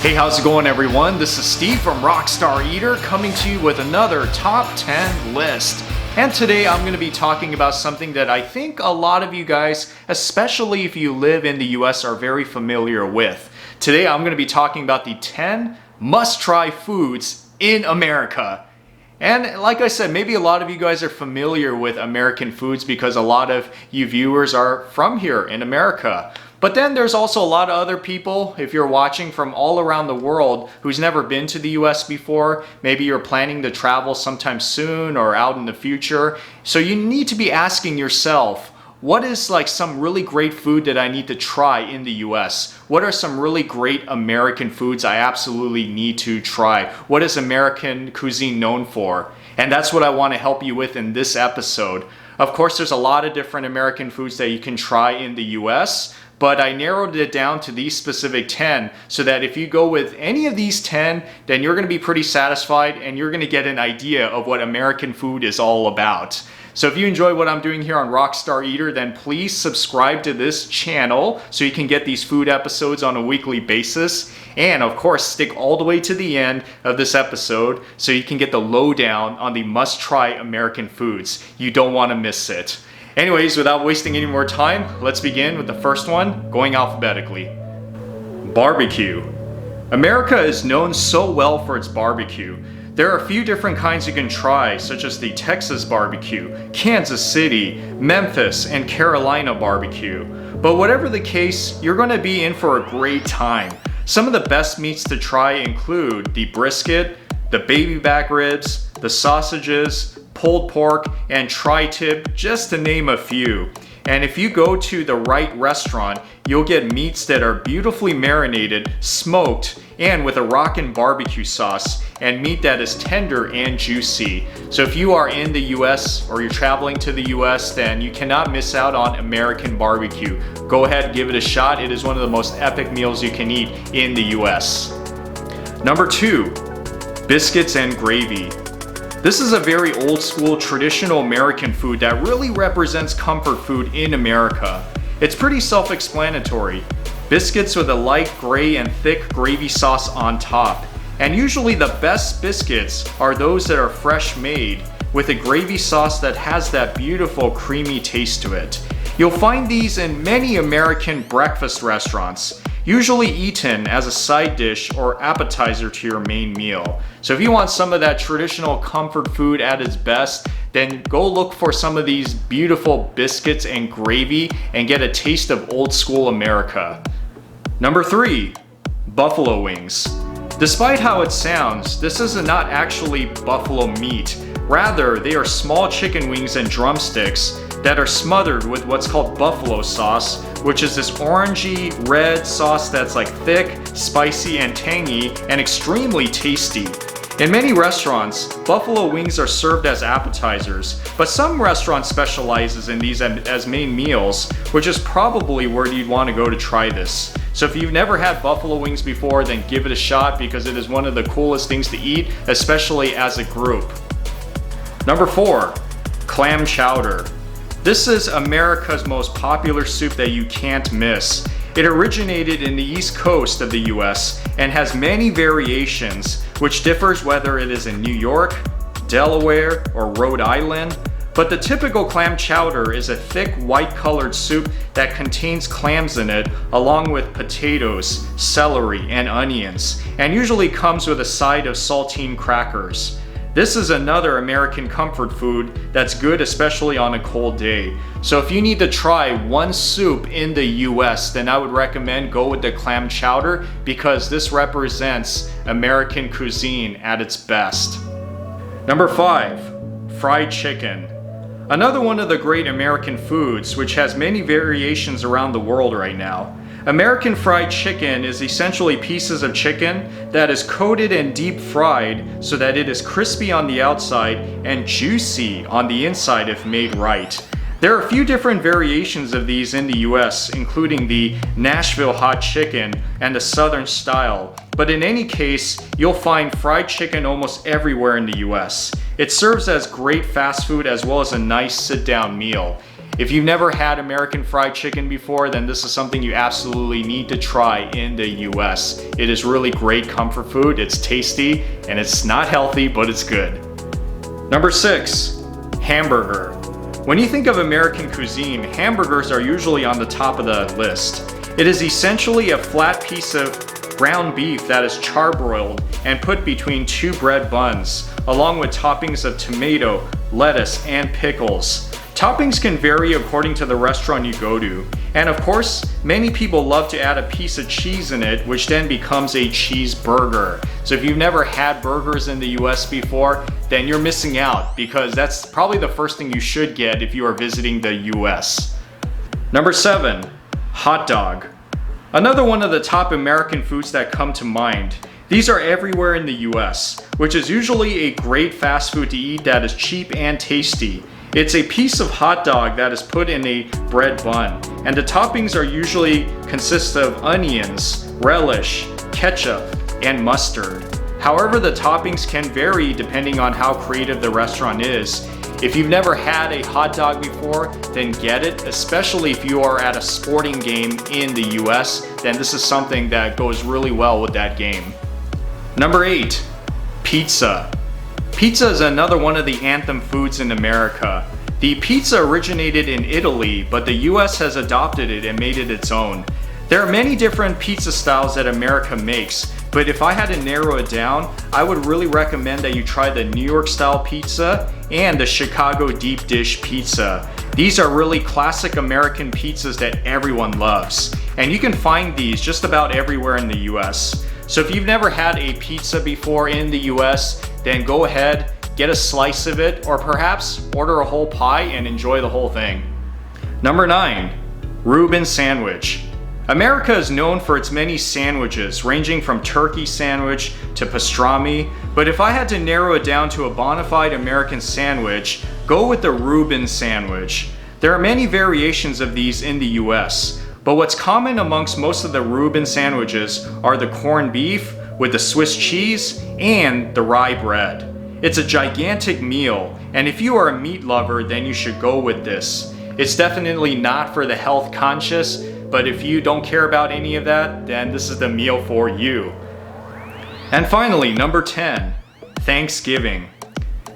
Hey, how's it going everyone? This is Steve from Rockstar Eater coming to you with another top 10 list. And today I'm going to be talking about something that I think a lot of you guys, especially if you live in the US, are very familiar with. Today I'm going to be talking about the 10 must-try foods in America. And like I said, maybe a lot of you guys are familiar with American foods because a lot of you viewers are from here in America. But then there's also a lot of other people, if you're watching from all around the world, who's never been to the US before. Maybe you're planning to travel sometime soon or out in the future. So you need to be asking yourself, what is like some really great food that I need to try in the US? What are some really great American foods I absolutely need to try? What is American cuisine known for? And that's what I want to help you with in this episode. Of course, there's a lot of different American foods that you can try in the US, but I narrowed it down to these specific 10 so that if you go with any of these 10, then you're going to be pretty satisfied and you're going to get an idea of what American food is all about. So if you enjoy what I'm doing here on Rockstar Eater, then please subscribe to this channel so you can get these food episodes on a weekly basis. And of course, stick all the way to the end of this episode so you can get the lowdown on the must-try American foods. You don't want to miss it. Anyways, without wasting any more time, let's begin with the first one, going alphabetically. Barbecue. America is known so well for its barbecue. There are a few different kinds you can try, such as the Texas barbecue, Kansas City, Memphis, and Carolina barbecue. But whatever the case, you're going to be in for a great time. Some of the best meats to try include the brisket, the baby back ribs, the sausages, pulled pork, and tri-tip, just to name a few. And if you go to the right restaurant, you'll get meats that are beautifully marinated, smoked, and with a rockin' barbecue sauce, and meat that is tender and juicy. So if you are in the US or you're traveling to the US, then you cannot miss out on American barbecue. Go ahead and give it a shot. It is one of the most epic meals you can eat in the US. Number 2, biscuits and gravy. This is a very old school traditional American food that really represents comfort food in America. It's pretty self-explanatory. Biscuits with a light gray and thick gravy sauce on top. And usually the best biscuits are those that are fresh made with a gravy sauce that has that beautiful creamy taste to it. You'll find these in many American breakfast restaurants, usually eaten as a side dish or appetizer to your main meal. So if you want some of that traditional comfort food at its best, then go look for some of these beautiful biscuits and gravy and get a taste of old school America. Number 3, buffalo wings. Despite how it sounds, this is not actually buffalo meat. Rather, they are small chicken wings and drumsticks that are smothered with what's called buffalo sauce, which is this orangey red sauce that's like thick, spicy, and tangy, and extremely tasty. In many restaurants, buffalo wings are served as appetizers, but some restaurants specializes in these as main meals, which is probably where you'd want to go to try this. So if you've never had buffalo wings before, then give it a shot because it is one of the coolest things to eat, especially as a group. Number 4, clam chowder. This is America's most popular soup that you can't miss. It originated in the East Coast of the US and has many variations, which differs whether it is in New York, Delaware, or Rhode Island. But the typical clam chowder is a thick white colored soup that contains clams in it along with potatoes, celery, and onions, and usually comes with a side of saltine crackers. This is another American comfort food that's good especially on a cold day. So if you need to try one soup in the US, then I would recommend go with the clam chowder because this represents American cuisine at its best. Number 5, fried chicken. Another one of the great American foods which has many variations around the world right now. American fried chicken is essentially pieces of chicken that is coated and deep fried so that it is crispy on the outside and juicy on the inside if made right. There are a few different variations of these in the US, including the Nashville hot chicken and the Southern style. But in any case, you'll find fried chicken almost everywhere in the US. It serves as great fast food as well as a nice sit-down meal. If you've never had American fried chicken before, then this is something you absolutely need to try in the US. It is really great comfort food, it's tasty, and it's not healthy, but it's good. Number 6, hamburger. When you think of American cuisine, hamburgers are usually on the top of the list. It is essentially a flat piece of ground beef that is charbroiled and put between two bread buns, along with toppings of tomato, lettuce, and pickles. Toppings can vary according to the restaurant you go to. And of course, many people love to add a piece of cheese in it, which then becomes a cheeseburger. So if you've never had burgers in the US before, then you're missing out, because that's probably the first thing you should get if you are visiting the US. Number 7, hot dog. Another one of the top American foods that come to mind. These are everywhere in the US, which is usually a great fast food to eat that is cheap and tasty. It's a piece of hot dog that is put in a bread bun, and the toppings are usually consist of onions, relish, ketchup, and mustard. However, the toppings can vary depending on how creative the restaurant is. If you've never had a hot dog before, then get it, especially if you are at a sporting game in the US, then this is something that goes really well with that game. Number 8, pizza. Pizza is another one of the anthem foods in America. The pizza originated in Italy, but the US has adopted it and made it its own. There are many different pizza styles that America makes, but if I had to narrow it down, I would really recommend that you try the New York style pizza and the Chicago deep dish pizza. These are really classic American pizzas that everyone loves, and you can find these just about everywhere in the US. So if you've never had a pizza before in the US, then go ahead, get a slice of it, or perhaps order a whole pie and enjoy the whole thing. Number 9, Reuben Sandwich. America is known for its many sandwiches, ranging from turkey sandwich to pastrami, but if I had to narrow it down to a bona fide American sandwich, go with the Reuben Sandwich. There are many variations of these in the US, but what's common amongst most of the Reuben sandwiches are the corned beef with the Swiss cheese and the rye bread. It's a gigantic meal, and if you are a meat lover, then you should go with this. It's definitely not for the health conscious, but if you don't care about any of that, then this is the meal for you. And finally, number 10, Thanksgiving.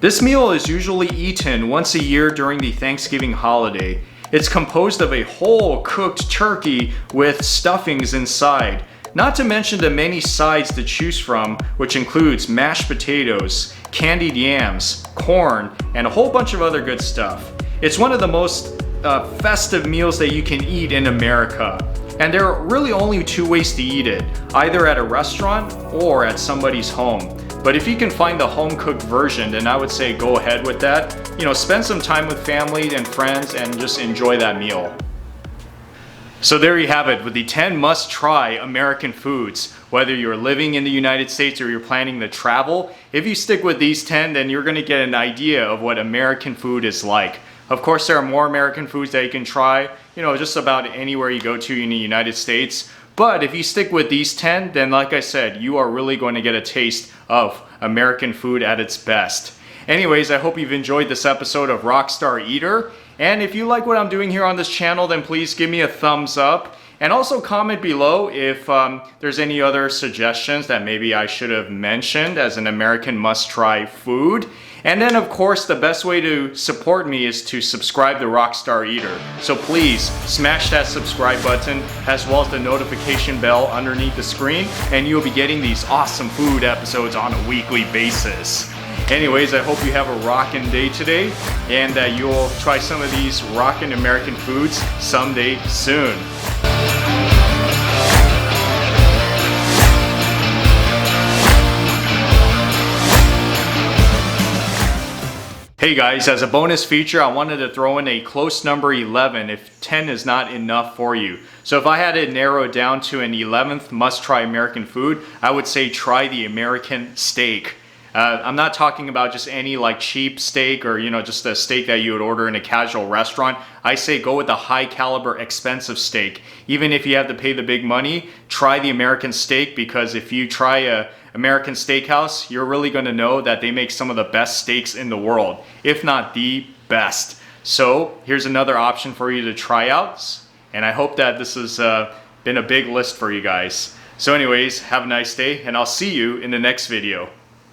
This meal is usually eaten once a year during the Thanksgiving holiday. It's composed of a whole cooked turkey with stuffings inside, not to mention the many sides to choose from, which includes mashed potatoes, candied yams, corn, and a whole bunch of other good stuff. It's one of the most festive meals that you can eat in America. And there are really only two ways to eat it, either at a restaurant or at somebody's home. But if you can find the home-cooked version, then I would say go ahead with that. You know, spend some time with family and friends and just enjoy that meal. So there you have it with the 10 must-try American foods. Whether you're living in the United States or you're planning to travel, if you stick with these 10, then you're gonna get an idea of what American food is like. Of course, there are more American foods that you can try, you know, just about anywhere you go to in the United States. But if you stick with these 10, then like I said, you are really going to get a taste of American food at its best. Anyways, I hope you've enjoyed this episode of Rockstar Eater. And if you like what I'm doing here on this channel, then please give me a thumbs up. And also comment below if there's any other suggestions that maybe I should have mentioned as an American must-try food. And then of course, the best way to support me is to subscribe to Rockstar Eater. So please smash that subscribe button as well as the notification bell underneath the screen, and you'll be getting these awesome food episodes on a weekly basis. Anyways, I hope you have a rockin' day today and that you'll try some of these rockin' American foods someday soon. Hey guys, as a bonus feature, I wanted to throw in a close number 11 if 10 is not enough for you. So if I had to narrow it down to an 11th must-try American food, I would say try the American steak. I'm not talking about just any like cheap steak or, you know, just a steak that you would order in a casual restaurant. I say go with the high caliber expensive steak. Even if you have to pay the big money, try the American steak, because if you try a American steakhouse, you're really going to know that they make some of the best steaks in the world, if not the best. So here's another option for you to try out, and I hope that this has been a big list for you guys. So anyways, have a nice day, and I'll see you in the next video.